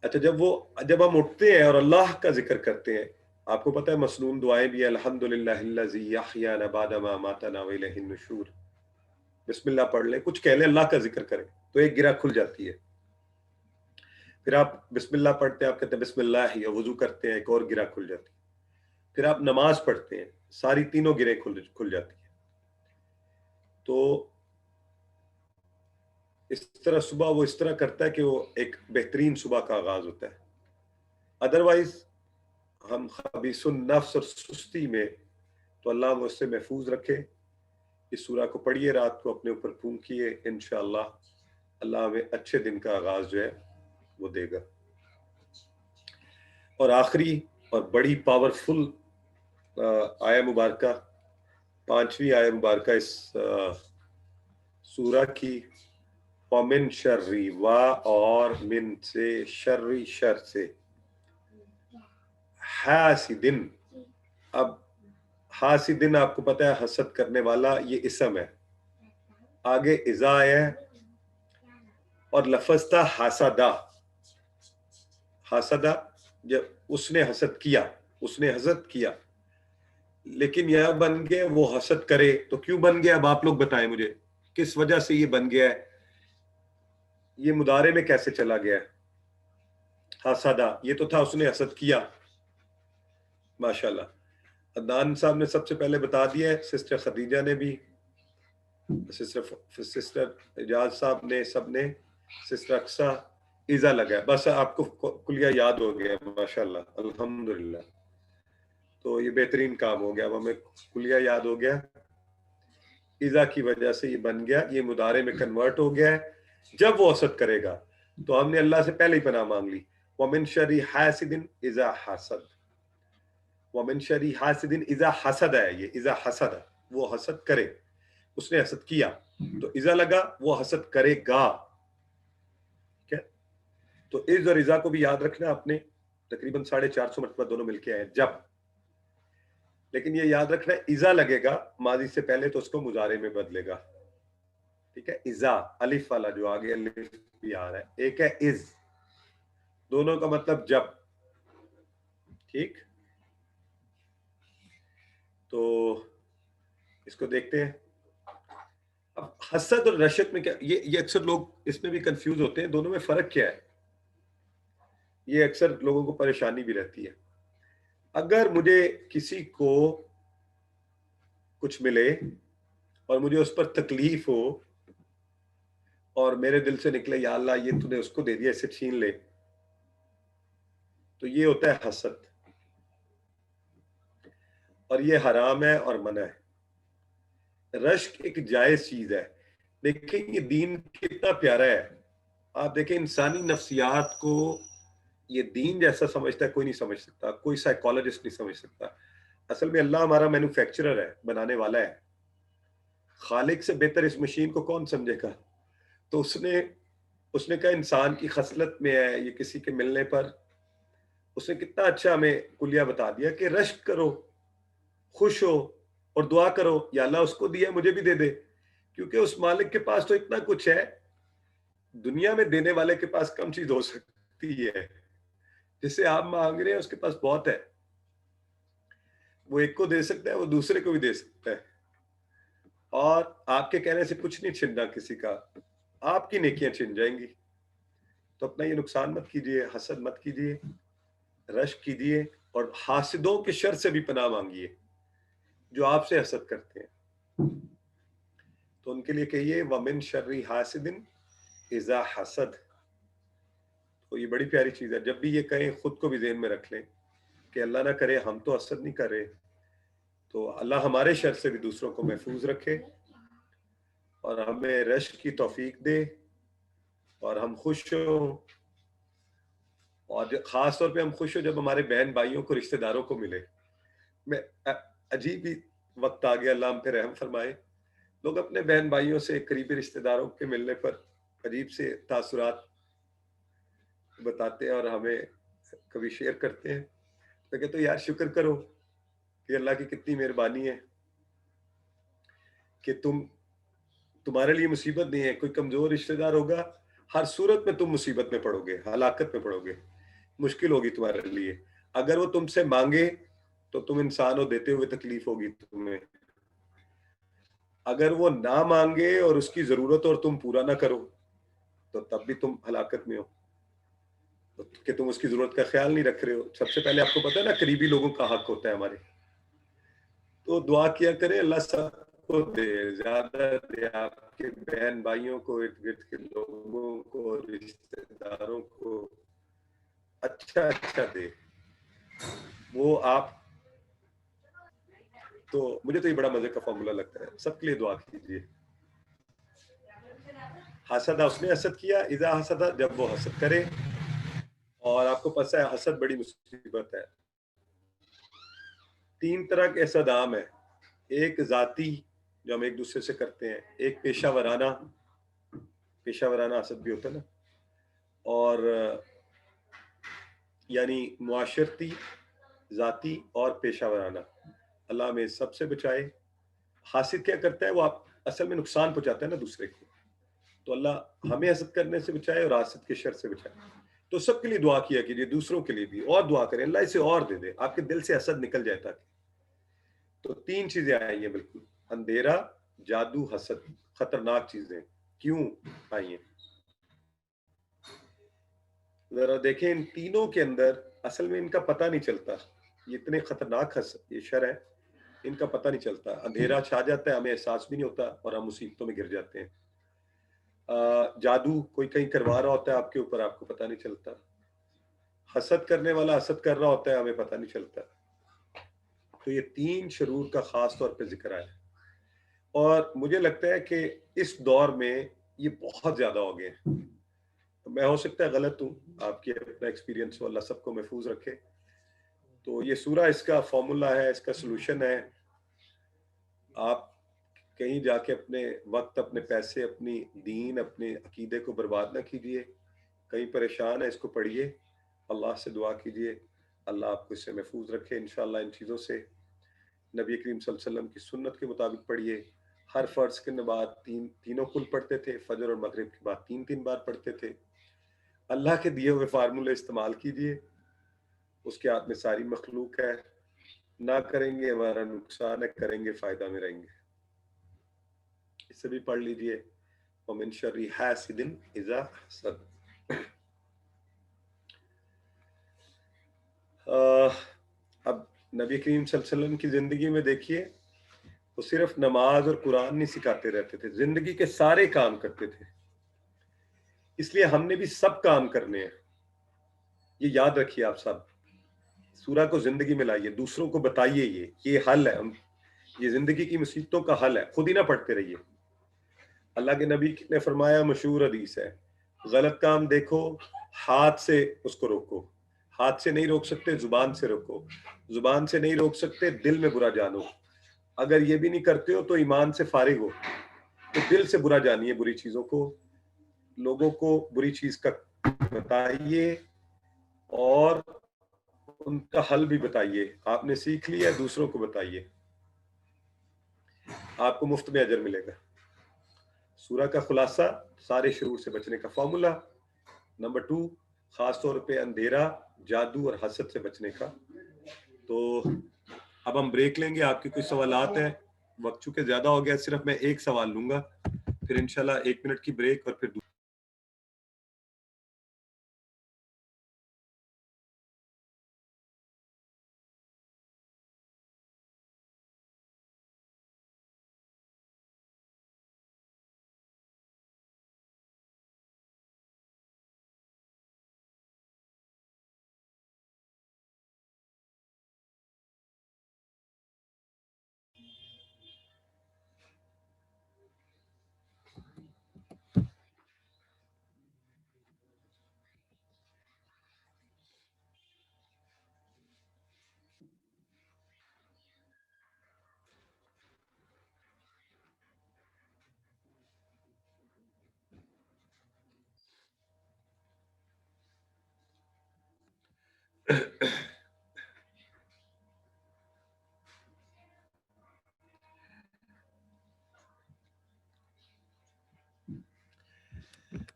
اچھا جب ہم اٹھتے ہیں اور اللہ کا ذکر کرتے ہیں، آپ کو پتہ ہے مسنون دعائیں بھی ہیں، الحمدللہ الذی احیانا بعد ما اماتنا والیہ النشور. بسم اللہ پڑھ لیں، کچھ کہہ لیں، اللہ کا ذکر کریں تو ایک گرہ کھل جاتی ہے. پھر آپ بسم اللہ پڑھتے ہیں، آپ کہتے ہیں بسم اللہ، یا وضو کرتے ہیں ایک اور گرہ کھل جاتی ہے. پھر آپ نماز پڑھتے ہیں، ساری تینوں گرہیں کھل جاتی ہیں. تو اس طرح صبح وہ اس طرح کرتا ہے کہ وہ ایک بہترین صبح کا آغاز ہوتا ہے. ادروائز ہم خبیث النفس اور سستی میں، تو اللہ ہم اس سے محفوظ رکھے. اس سورہ کو پڑھیے، رات کو اپنے اوپر پھونکیے، انشاءاللہ اللہ ہمیں اچھے دن کا آغاز جو ہے وہ دے گا. اور آخری اور بڑی پاورفل آیہ مبارکہ، 5ویں آیہ مبارکہ اس سورہ کی، وَمِن شَرِّ، وا اور من سے، شر شر سے، حاسدن. اب حاسدن آپ کو پتہ ہے حسد کرنے والا، یہ اسم ہے، آگے اذا ہے، اور لفظ تھا حاسدہ. حاسدہ جب اس نے حسد کیا، اس نے حسد کیا، لیکن یہ بن گیا وہ حسد کرے. تو کیوں بن گیا؟ اب آپ لوگ بتائیں مجھے کس وجہ سے یہ بن گیا ہے، یہ مضارع میں کیسے چلا گیا ہے؟ حاسدہ یہ تو تھا اس نے حسد کیا. ماشاءاللہ عدنان صاحب نے سب سے پہلے بتا دیا ہے، سسٹر خدیجہ نے بھی، سسٹر اجاز صاحب نے، سب نے، سسٹر اقصا، ایزا لگا ہے. بس آپ کو کلیہ یاد ہو گیا، ماشاءاللہ الحمدللہ. تو یہ بہترین کام ہو گیا. اب ہمیں کلیہ یاد ہو گیا, اذا کی وجہ سے یہ بن گیا, یہ مضارع میں کنورٹ ہو گیا ہے. جب وہ حسد کرے گا تو ہم نے اللہ سے پہلے ہی پناہ مانگ لی. وَمِن شَرِّ حَاسِدٍ إِذَا حَسَدَ, وَمِن شَرِّ حَاسِدٍ إِذَا حَسَدَ ہے, یہ اذا حسد ہے, وہ حسد کرے, اس نے حسد کیا تو اذا لگا, وہ حسد کرے گا. ٹھیک ہے, تو از اور اذا کو بھی یاد رکھنا آپ نے, تقریباً 450 مرتبہ دونوں مل کے آئے جب. لیکن یہ یاد رکھنا ہے اذا لگے گا ماضی سے پہلے تو اس کو مضارع میں بدلے گا. ٹھیک ہے, اذا الف والا جو آگے الف بھی آ رہا ہے, ایک ہے از, دونوں کا مطلب جب. ٹھیک, تو اس کو دیکھتے ہیں. اب حسد اور رشک میں کیا, یہ اکثر لوگ اس میں بھی کنفیوز ہوتے ہیں, دونوں میں فرق کیا ہے, یہ اکثر لوگوں کو پریشانی بھی رہتی ہے. اگر مجھے کسی کو کچھ ملے اور مجھے اس پر تکلیف ہو اور میرے دل سے نکلے یا اللہ یہ تو نے اس کو دے دیا, اسے چھین لے, تو یہ ہوتا ہے حسد, اور یہ حرام ہے اور منع ہے. رشک ایک جائز چیز ہے. دیکھیں یہ دین کتنا پیارا ہے, آپ دیکھیں انسانی نفسیات کو یہ دین جیسا سمجھتا ہے کوئی نہیں سمجھ سکتا, کوئی سائیکالوجسٹ نہیں سمجھ سکتا. اصل میں اللہ ہمارا مینوفیکچرر ہے, بنانے والا ہے. خالق سے بہتر اس مشین کو کون سمجھے گا؟ تو اس نے کہا انسان کی خصلت میں ہے, یہ کسی کے ملنے پر اس نے کتنا اچھا ہمیں کلیہ بتا دیا کہ رشک کرو, خوش ہو اور دعا کرو, یا اللہ اس کو دیا مجھے بھی دے دے, کیونکہ اس مالک کے پاس تو اتنا کچھ ہے, دنیا میں دینے والے کے پاس کم چیز ہو سکتی ہے. جسے آپ مانگ رہے ہیں اس کے پاس بہت ہے, وہ ایک کو دے سکتا ہے, وہ دوسرے کو بھی دے سکتا ہے, اور آپ کے کہنے سے کچھ نہیں چھننا کسی کا, آپ کی نیکیاں چھن جائیں گی. تو اپنا یہ نقصان مت کیجیے, حسد مت کیجیے, رشک کیجیے, اور حاسدوں کے شر سے بھی پناہ مانگیے جو آپ سے حسد کرتے ہیں. تو ان کے لیے کہیے وَمِن شَرِّ حَاسِدٍ إِذَا حَسَدَ. تو یہ بڑی پیاری چیز ہے. جب بھی یہ کہیں خود کو بھی ذہن میں رکھ لیں کہ اللہ نہ کرے ہم تو حسد نہیں کر رہے, تو اللہ ہمارے شر سے بھی دوسروں کو محفوظ رکھے اور ہمیں رشک کی توفیق دے, اور ہم خوش ہوں, اور خاص طور پہ ہم خوش ہوں جب ہمارے بہن بھائیوں کو, رشتہ داروں کو ملے. میں عجیب ہی وقت آ گیا, اللہ ہم پہ رحم فرمائے, لوگ اپنے بہن بھائیوں سے, قریبی رشتہ داروں کے ملنے پر عجیب سے تاثرات بتاتے ہیں اور ہمیں کبھی شیئر کرتے ہیں. تو کہتے یار شکر کرو کہ اللہ کی کتنی مہربانی ہے کہ تمہارے لیے مصیبت نہیں ہے. کوئی کمزور رشتہ دار ہوگا, ہر صورت میں تم مصیبت میں پڑو گے, ہلاکت میں پڑو گے, مشکل ہوگی تمہارے لیے. اگر وہ تم سے مانگے تو تم انسان ہو, دیتے ہوئے تکلیف ہوگی تمہیں. اگر وہ نہ مانگے اور اس کی ضرورت اور تم پورا نہ کرو تو تب بھی تم ہلاکت میں ہو, کہ تم اس کی ضرورت کا خیال نہیں رکھ رہے ہو. سب سے پہلے آپ کو پتا ہے نا قریبی لوگوں کا حق ہوتا ہے ہمارے, تو دعا کیا کرے اللہ سب کو دے, زیادہ دے, آپ کے بہن بھائیوں کو, ارد گرد کے لوگوں کو, رشتہ داروں کو اچھا اچھا دے. وہ آپ, تو مجھے تو یہ بڑا مزے کا فارمولا لگتا ہے. سب کے لیے دعا کیجیے. حسد, اس نے حسد کیا, اذا حسد, جب وہ حسد کرے. اور آپ کو پتہ ہے حسد بڑی مصیبت ہے. 3 طرح کے حسد عام ہے. ایک ذاتی جو ہم ایک دوسرے سے کرتے ہیں, ایک پیشہ ورانہ حسد بھی ہوتا ہے نا, اور یعنی معاشرتی, ذاتی اور پیشہ ورانہ. اللہ ہمیں سب سے بچائے. حاسد کیا کرتا ہے, وہ آپ اصل میں نقصان پہنچاتا ہے نا دوسرے کو, تو اللہ ہمیں حسد کرنے سے بچائے اور حاسد کے شر سے بچائے. تو سب کے لیے دعا کیا کیجیے, دوسروں کے لیے بھی, اور دعا کریں اللہ اسے اور دے دے, آپ کے دل سے حسد نکل جائے تاکہ. تو 3 چیزیں آئی ہیں بالکل, اندھیرا, جادو, حسد, خطرناک چیزیں. کیوں آئی ہیں ذرا دیکھیں. ان تینوں کے اندر اصل میں ان کا پتہ نہیں چلتا, یہ اتنے خطرناک حسد, یہ شر ہے, ان کا پتہ نہیں چلتا. اندھیرا چھا جاتا ہے, ہمیں احساس بھی نہیں ہوتا, اور ہم مصیبتوں میں گر جاتے ہیں. جادو کوئی کہیں کروا رہا ہوتا ہے آپ کے اوپر, آپ کو پتہ نہیں چلتا. حسد کرنے والا حسد کر رہا ہوتا ہے, ہمیں پتہ نہیں چلتا. تو یہ 3 شرور کا خاص طور پہ ذکر آیا ہے، اور مجھے لگتا ہے کہ اس دور میں یہ بہت زیادہ ہو گئے ہیں. میں ہو سکتا ہے غلط ہوں، آپ کی اپنا ایکسپیرینس ہو، اللہ سب کو محفوظ رکھے. تو یہ سورہ اس کا فارمولا ہے، اس کا سلوشن ہے. آپ کہیں جا کے اپنے وقت، اپنے پیسے، اپنی دین، اپنے عقیدے کو برباد نہ کیجیے. کہیں پریشان ہے، اس کو پڑھیے، اللہ سے دعا کیجیے، اللہ آپ کو اس سے محفوظ رکھے انشاءاللہ. ان چیزوں سے نبی کریم صلی اللہ علیہ وسلم کی سنت کے مطابق پڑھیے. ہر فرض کے بعد تینوں کل پڑھتے تھے، فجر اور مغرب کے بعد 3 بار پڑھتے تھے. اللہ کے دیے ہوئے فارمولے استعمال کیجیے. اس کے ہاتھ میں ساری مخلوق ہے. نہ کریں گے ہمارا نقصان ہے، کریں گے فائدہ میں رہیں گے. اس سے بھی پڑھ لیجیے وَمِن شَرِّ حَاسِدٍ إِذَا حَسَدَ. اب نبی کریم صلی اللہ علیہ وسلم کی زندگی میں دیکھیے، وہ صرف نماز اور قرآن نہیں سکھاتے رہتے تھے، زندگی کے سارے کام کرتے تھے. اس لیے ہم نے بھی سب کام کرنے ہیں. یہ یاد رکھیے آپ سب. سورہ کو زندگی میں لائیے، دوسروں کو بتائیے. یہ حل ہے، یہ زندگی کی مصیبتوں کا حل ہے. خود ہی نہ پڑھتے رہیے. اللہ کے نبی نے فرمایا، مشہور حدیث ہے، غلط کام دیکھو ہاتھ سے اس کو روکو. ہاتھ سے نہیں روک سکتے، زبان سے روکو. زبان سے نہیں روک سکتے، دل میں برا جانو. اگر یہ بھی نہیں کرتے ہو تو ایمان سے فارغ ہو. تو دل سے برا جانیے، بری چیزوں کو، لوگوں کو بری چیز کا بتائیے اور ان کا حل بھی بتائیے. آپ نے سیکھ لیا، دوسروں کو بتائیے، آپ کو مفت میں اجر ملے گا. سورہ کا خلاصہ، سارے شرور سے بچنے کا فارمولا. نمبر 2، خاص طور پہ اندھیرا، جادو اور حسد سے بچنے کا. تو اب ہم بریک لیں گے. آپ کے کوئی سوالات ہیں؟ وقت چونکہ زیادہ ہو گیا، صرف میں ایک سوال لوں گا، پھر انشاءاللہ 1 منٹ کی بریک اور پھر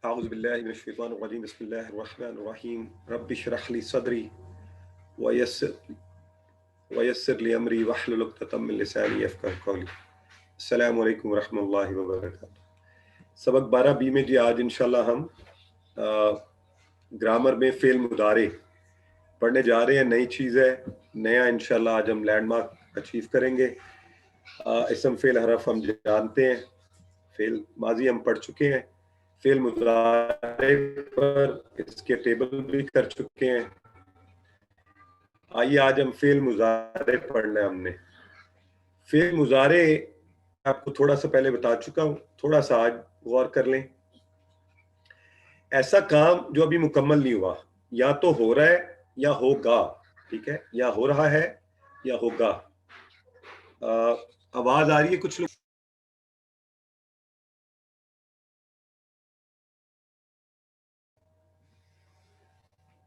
اعوذ باللہ من الشیطان الرجیم. بسم اللہ الرحمن الرحیم. رب اشرح لی صدری ویسر لی امری واحلل عقدۃ من لسانی یفقہوا قولی. السلام علیکم ورحمۃ اللہ وبرکاتہ. سبق 12B میں جی آج انشاءاللہ ہم گرامر میں فعل مضارع پڑھنے جا رہے ہیں. نئی چیز ہے، نیا انشاءاللہ آج ہم لینڈ مارک اچیو کریں گے. اسم فعل حرف ہم جانتے ہیں، فعل ماضی ہم پڑھ چکے ہیں، فعل مضارع پر اس کے ٹیبل بھی کر چکے ہیں. آئیے آج ہم فعل مضارع پڑھنا ہے. ہم نے فعل مضارع آپ کو تھوڑا سا پہلے بتا چکا ہوں، تھوڑا سا آج غور کر لیں. ایسا کام جو ابھی مکمل نہیں ہوا، یا تو ہو رہا ہے یا ہوگا. ٹھیک ہے، یا ہو رہا ہے یا ہوگا. آواز آ رہی ہے کچھ لوگ؟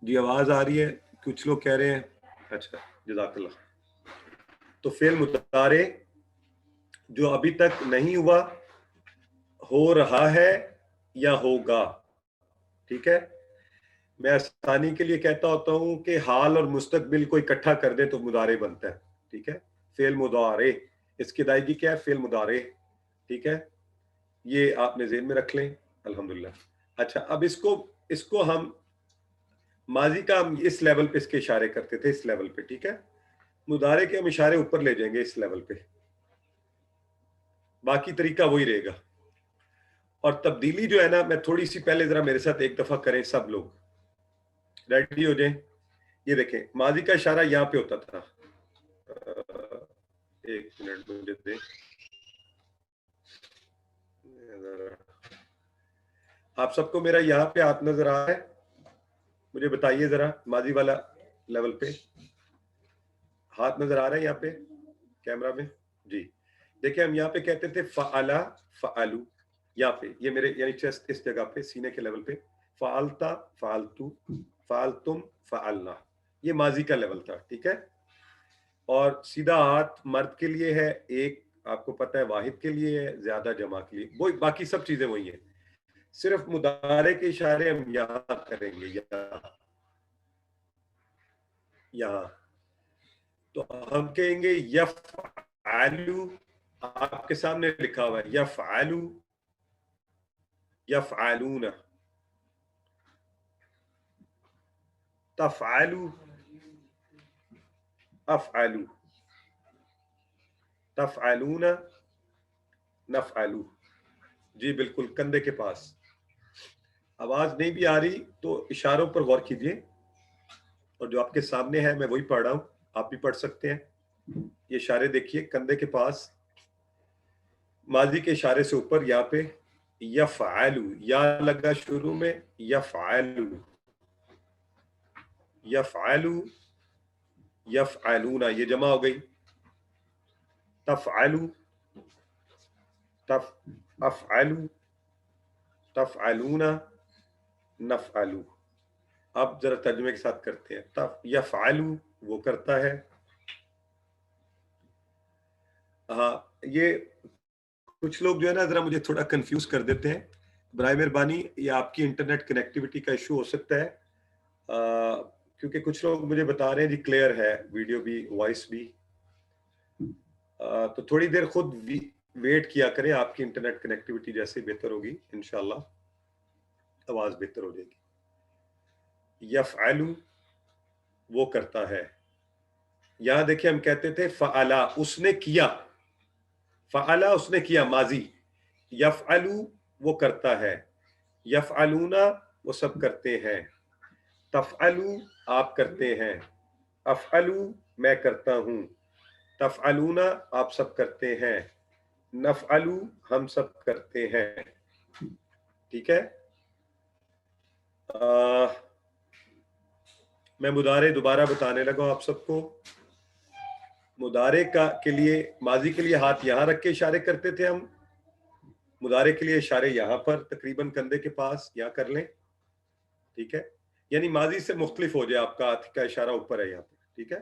جی آواز آ رہی ہے، کچھ لوگ کہہ رہے ہیں. اچھا، جزاک اللہ. تو فعل مضارع جو ابھی تک نہیں ہوا، ہو رہا ہے یا ہوگا. ٹھیک ہے، میں آسانی کے لیے کہتا ہوتا ہوں کہ حال اور مستقبل کو اکٹھا کر دیں تو مضارع بنتا ہے. ٹھیک ہے، فعل مضارع، اس کی ادائیگی کیا ہے؟ فعل مضارع. ٹھیک ہے، یہ آپ نے ذہن میں رکھ لیں. الحمدللہ. اچھا، اب اس کو ہم ماضی کا ہم اس لیول پہ اس کے اشارے کرتے تھے، اس لیول پہ. ٹھیک ہے، مضارع کے ہم اشارے اوپر لے جائیں گے اس لیول پہ. باقی طریقہ وہی رہے گا. اور تبدیلی جو ہے نا، میں تھوڑی سی پہلے ذرا میرے ساتھ ایک دفعہ کریں سب لوگ، ریڈی ہو جائیں. یہ دیکھیں، ماضی کا اشارہ یہاں پہ ہوتا تھا، ایک منٹ مجھے دیں. آپ سب کو میرا یہاں پہ ہاتھ نظر آ رہا ہے؟ مجھے بتائیے ذرا, ماضی والا لیول پہ ہاتھ نظر آ رہا ہے یہاں پہ کیمرہ میں؟ جی دیکھیں, ہم یہاں پہ کہتے تھے فعلا فعلو, یہاں پہ یہ میرے یعنی چیسٹ اس جگہ پہ سینے کے لیول پہ, فعلتا فعلتو فعلتم فعلنا, یہ ماضی کا لیول تھا. ٹھیک ہے, اور سیدھا ہاتھ مرد کے لیے ہے, ایک آپ کو پتہ ہے واحد کے لیے ہے, زیادہ جمع کے لیے, وہی باقی سب چیزیں وہی ہیں, صرف مضارع کے اشارے ہم یہاں کریں گے, یہاں تو ہم کہیں گے یفعلو, آپ کے سامنے لکھا ہوا ہے یفعلو یفعلون, تفعلو افعلو, تفعلون نفعلو. جی بالکل, کندھے کے پاس. آواز نہیں بھی آ رہی تو اشاروں پر غور کیجیے, اور جو آپ کے سامنے ہے میں وہی پڑھ رہا ہوں, آپ بھی پڑھ سکتے ہیں. یہ اشارے دیکھیے, کندھے کے پاس, ماضی کے اشارے سے اوپر, یہاں پہ یفعلو, یا لگا شروع میں, یفعلو یفعلو یفعلون, یہ جمع ہو گئی. تفعلو افعلو تفعلون نفعلو. اب ذرا ترجمے کے ساتھ کرتے ہیں. یفعلو وہ کرتا ہے. ہاں, یہ کچھ لوگ جو ہے نا ذرا مجھے تھوڑا کنفیوز کر دیتے ہیں, برائے مہربانی یہ آپ کی انٹرنیٹ کنیکٹیوٹی کا ایشو ہو سکتا ہے, کیونکہ کچھ لوگ مجھے بتا رہے ہیں جی کلیئر ہے, ویڈیو بھی وائس بھی, تو تھوڑی دیر خود ویٹ کیا کریں, آپ کی انٹرنیٹ کنیکٹیوٹی جیسے بہتر ہوگی انشاءاللہ آواز بہتر ہو جائے گی. یفعلو وہ کرتا ہے. یہاں دیکھیں ہم کہتے تھے فعلا, اس نے کیا, فعلا اس نے کیا ماضی, یفعلو وہ کرتا ہے, یفعلون وہ سب کرتے ہیں, تفعلو آپ کرتے ہیں, افعلو میں کرتا ہوں, تفعلون آپ سب کرتے ہیں, نفعلو ہم سب کرتے ہیں. ٹھیک ہے, میں مضارع دوبارہ بتانے لگا آپ سب کو. مضارع کے لیے, ماضی کے لیے ہاتھ یہاں رکھ کے اشارے کرتے تھے ہم, مضارع کے لیے اشارے یہاں پر تقریباً کندھے کے پاس یہاں کر لیں. ٹھیک ہے, یعنی ماضی سے مختلف ہو جائے, آپ کا ہاتھ کا اشارہ اوپر ہے یہاں پہ. ٹھیک ہے,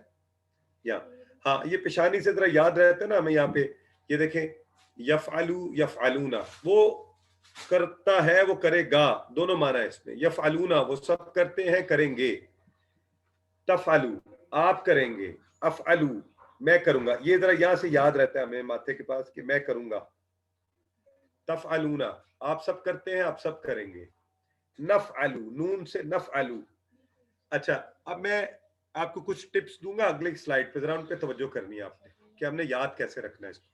یہاں ہاں یہ پیشانی سے ذرا یاد رہتا ہے نا ہمیں. یہاں پہ یہ دیکھیں یفعلو یفعلون, وہ کرتا ہے وہ کرے گا, دونوں معنی ہے اس میں. یفعلون وہ سب کرتے ہیں کریں گے, تفعلو آپ کریں گے, افعلو میں کروں گا. یہ ذرا یہاں سے یاد رہتا ہے ہمیں ماتھے کے پاس کہ میں کروں گا. تفعلون آپ سب کرتے ہیں آپ سب کریں گے. نفعلو نون سے نفعلو. اچھا, اب میں آپ کو کچھ ٹپس دوں گا اگلے سلائیڈ پہ, ذرا ان پہ توجہ کرنی ہے آپ نے کہ ہم نے یاد کیسے رکھنا ہے اس کو.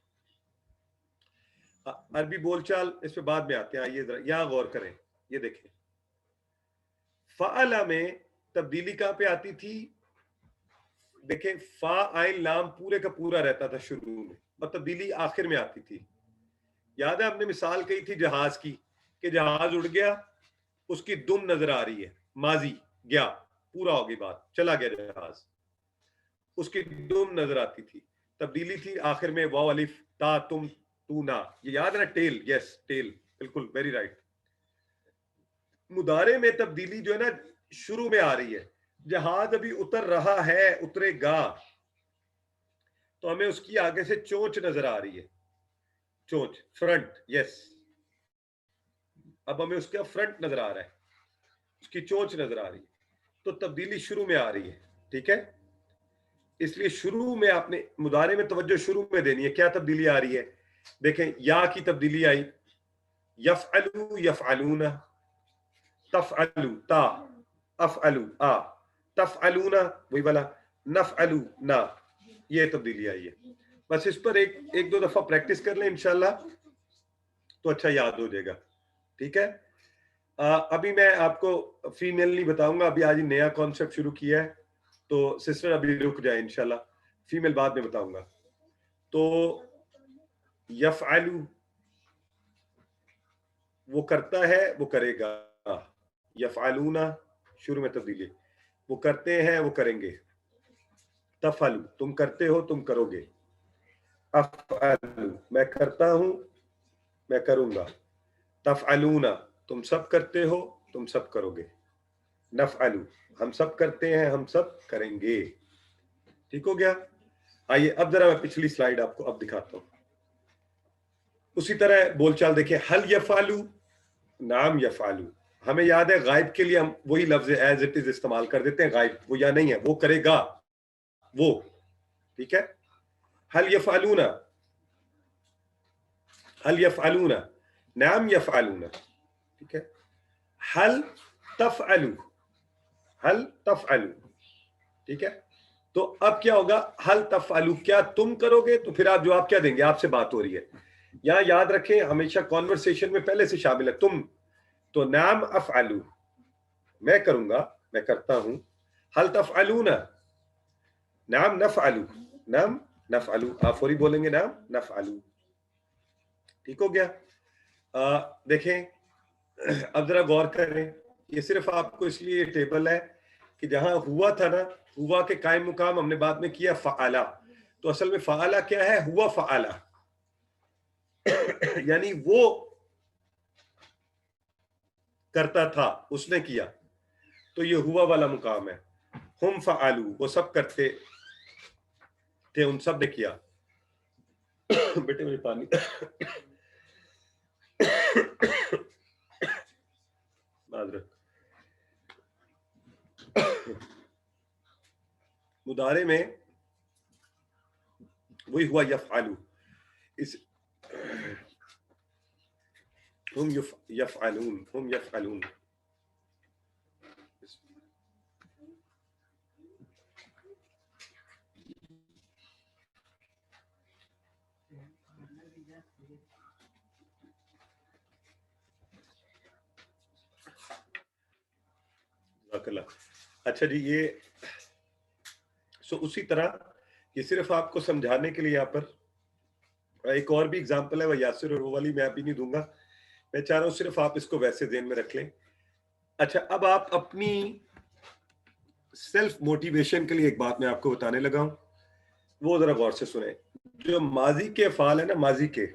عربی بول چال اس پہ بعد میں آتے ہیں, آئیے ذرا یہاں غور کریں. یہ دیکھیں فعلا میں تبدیلی کہاں پہ آتی تھی؟ دیکھیں فا عین لام پورے کا پورا رہتا تھا شروع میں, اور تبدیلی آخر میں آتی تھی. یاد ہے ہم نے مثال کہی تھی جہاز کی, کہ جہاز اڑ گیا, اس کی دم نظر آ رہی ہے, ماضی گیا, پورا ہو گئی بات, چلا گیا جہاز, اس کی دم نظر آتی تھی. تبدیلی تھی آخر میں واو الف تا تم تو نا, یہ یاد ہے نا, ٹیل, یس ٹیل, بالکل ویری رائٹ. مضارع میں تبدیلی جو ہے نا شروع میں آ رہی ہے, جہاز ابھی اتر رہا ہے, اترے گا, تو ہمیں اس کی آگے سے چونچ نظر آ رہی ہے, چونچ فرنٹ, یس. اب ہمیں اس کا فرنٹ نظر آ رہا ہے, اس کی چونچ نظر آ رہی ہے, تو تبدیلی شروع میں آ رہی ہے. ٹھیک ہے, اس لیے شروع میں آپ نے مضارع میں توجہ شروع میں دینی ہے. کیا تبدیلی آ رہی ہے؟ دیکھیں یا کی تبدیلی آئی, یفعلو یفعلون, تفعلو تا, افعلو آ, تفعلون وہی والا, نفعلو نا, یہ تبدیلی آئی ہے. بس اس پر ایک دو دفعہ پریکٹس کر لیں انشاءاللہ تو اچھا یاد ہو جائے گا. ٹھیک ہے, ابھی میں آپ کو فیمیل نہیں بتاؤں گا, ابھی آج نیا کانسیپٹ شروع کیا ہے, تو سسٹر ابھی رک جائے انشاءاللہ, فیمیل بعد میں بتاؤں گا. تو یفعلو وہ کرتا ہے وہ کرے گا، یفعلون شروع میں تبدیلی، وہ کرتے ہیں وہ کریں گے، تفعلو تم کرتے ہو تم کرو گے، افعلو میں کرتا ہوں میں کروں گا، تفعلون تم سب کرتے ہو تم سب کرو گے، نفعلو ہم سب کرتے ہیں ہم سب کریں گے۔ ٹھیک ہو گیا؟ آئیے اب ذرا میں پچھلی سلائیڈ آپ کو اب دکھاتا ہوں۔ اسی طرح بول چال دیکھیں، حل یفعلو نعم یفعلو، ہمیں یاد ہے غائب کے لیے ہم وہی لفظ ایز اٹ از استعمال کر دیتے ہیں، غائب وہ یا نہیں ہے، وہ کرے گا وہ، ٹھیک ہے؟ حل یفعلون، حل یفعلون نعم یفعلون، ٹھیک ہے؟ حل تفعلو، حل تفعلو، ٹھیک ہے؟ تو اب کیا ہوگا، حل تفعلو کیا تم کرو گے، تو پھر آپ جواب کیا دیں گے، آپ سے بات ہو رہی ہے، یہاں یاد رکھیں ہمیشہ کانورسیشن میں پہلے سے شامل ہے تم، تو نعم افعلو میں کروں گا میں کرتا ہوں، حل تفعلون نعم نفعلو، نعم نفعلو آپ فوری بولیں گے نعم نفعلو، ٹھیک ہو گیا؟ دیکھیں اب ذرا غور کریں، یہ صرف آپ کو اس لیے ٹیبل ہے کہ جہاں ہوا تھا نا، ہوا کے قائم مقام ہم نے بعد میں کیا فعلا، تو اصل میں فعلا کیا ہے، ہوا فعلا یعنی وہ کرتا تھا اس نے کیا، تو یہ ہوا والا مقام ہے، ہم فعلو وہ سب کرتے تھے ان سب نے کیا۔ بیٹے مجھے پانی معذرت، مضارع میں وہی ہوا یفعلو، اس ہم یفعلون ہم یفعلون، اچھا جی، یہ اسی طرح یہ صرف آپ کو سمجھانے کے لیے یہاں پر ایک اور بھی اگزامپل ہے، وہ یاسر اور وہ والی میں ابھی نہیں دوں گا، میں چاہ رہا ہوں صرف آپ اس کو ویسے ذہن میں رکھ لیں۔ اچھا اب آپ اپنی سیلف موٹیویشن کے لیے ایک بات میں آپ کو بتانے لگا ہوں، وہ ذرا غور سے سنیں۔ جو ماضی کے افعال ہیں نا، ماضی کے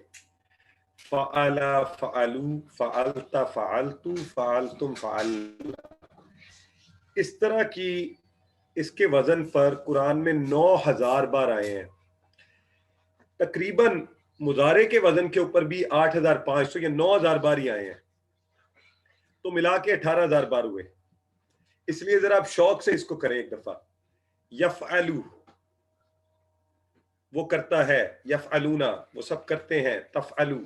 فعل فعلو فعلت فعلت فعلتم فعل، اس طرح کی اس کے وزن پر قرآن میں 9000 بار آئے ہیں، تقریباً مضارع کے وزن کے اوپر بھی 8500 یا 9000 بار ہی آئے ہیں، تو ملا کے 18000 بار ہوئے۔ اس لیے ذرا آپ شوق سے اس کو کریں ایک دفعہ، یفعلو وہ کرتا ہے، یفعلونا وہ سب کرتے ہیں، تفعلو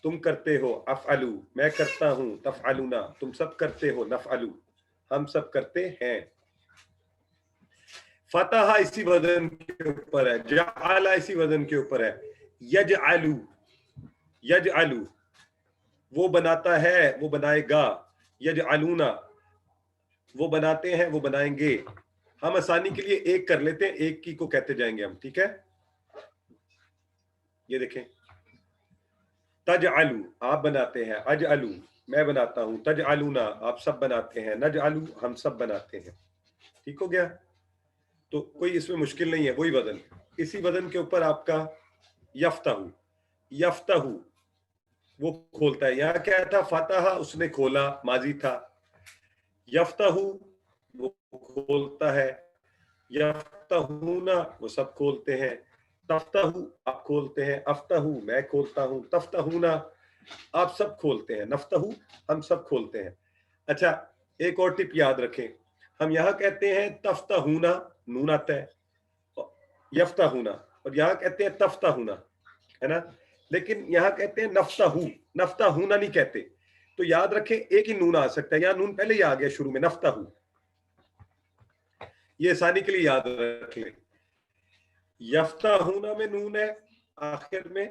تم کرتے ہو، افعلو میں کرتا ہوں، تفعلونا تم سب کرتے ہو، نفعلو ہم سب کرتے ہیں۔ فتح اسی وزن کے اوپر ہے، جعل اسی وزن کے اوپر ہے، یجعلو یجعلو وہ بناتا ہے وہ بنائے گا، یجعلونا وہ بناتے ہیں وہ بنائیں گے۔ ہم آسانی کے لیے ایک کر لیتے ہیں، ایک کی کو کہتے جائیں گے ہم، ٹھیک ہے؟ یہ دیکھیں، تجعلو آپ بناتے ہیں، اجعلو میں بناتا ہوں، تجعلونا آپ سب بناتے ہیں، نجعلو ہم سب بناتے ہیں، ٹھیک ہو گیا؟ تو کوئی اس میں مشکل نہیں ہے، وہی وزن، اسی وزن کے اوپر آپ کا یفتح، یفتح وہ کھولتا ہے، یہاں کیا تھا، فتح اس نے کھولا ماضی تھا، یفتح وہ کھولتا ہے، یفتحون وہ سب کھولتے ہیں، تفتح آپ کھولتے ہیں، افتح میں کھولتا ہوں، تفتحون آپ سب کھولتے ہیں، نفتح ہم سب کھولتے ہیں۔ اچھا ایک اور ٹپ یاد رکھیں، ہم یہاں کہتے ہیں تفتحون نون آتا ہے، یفتحون، اور یہاں کہتے ہیں تفتحون، ہے نا، لیکن یہاں کہتے ہیں نفتح، نفتحون نہیں کہتے، تو یاد رکھیں ایک ہی نون آ سکتا ہے، یہاں نون پہلے ہی آ گیا شروع میں، نفتح، یہ آسانی کے لیے یاد رکھ لیں، یفتحون میں نون ہے آخر میں،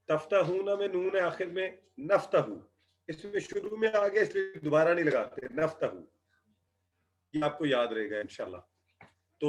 تفتحون میں نون ہے آخر میں، نفتح اس میں شروع میں آ گیا اس لیے دوبارہ نہیں لگاتے، نفتح، یہ آپ کو یاد رہے گا انشاءاللہ۔ تو